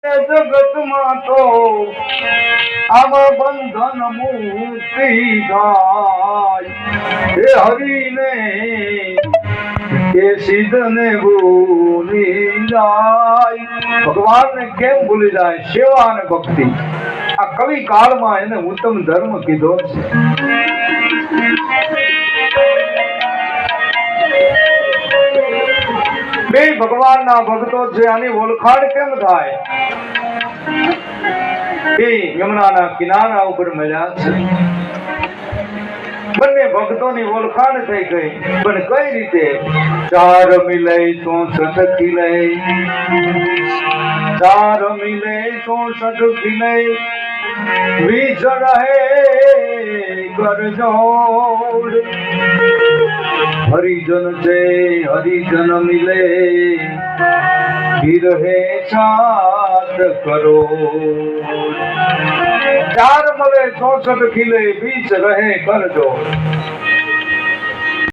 જગતમાં તો આવા બંધન મુક્તિ થાય હે હરિને કે સિદ્ધને ભૂલી જાય. ભગવાનને કેમ ભૂલી જાય? સેવા અને ભક્તિ. આ કવિ કાળમાં એને ઉત્તમ ધર્મ કીધો છે. બે ભગવાનના ભક્તો છે, આની ઓળખાણ કેમ થાય? એ યમુનાના કિનારા ઉપર મળ્યા છે, બંને ભક્તોની ઓળખાણ થઈ ગઈ. પણ કઈ રીતે? ચાર મિલે તો સઠ ખીલે, ચાર મિલે તો સઠ ખીલે, બીજ રહે કરજોડ. હરિજન છે હરિજન મિલે, વિરહે સાત કરોડ. ચાર મળે 64 ખીલે, બીજ રહે કરજોડ.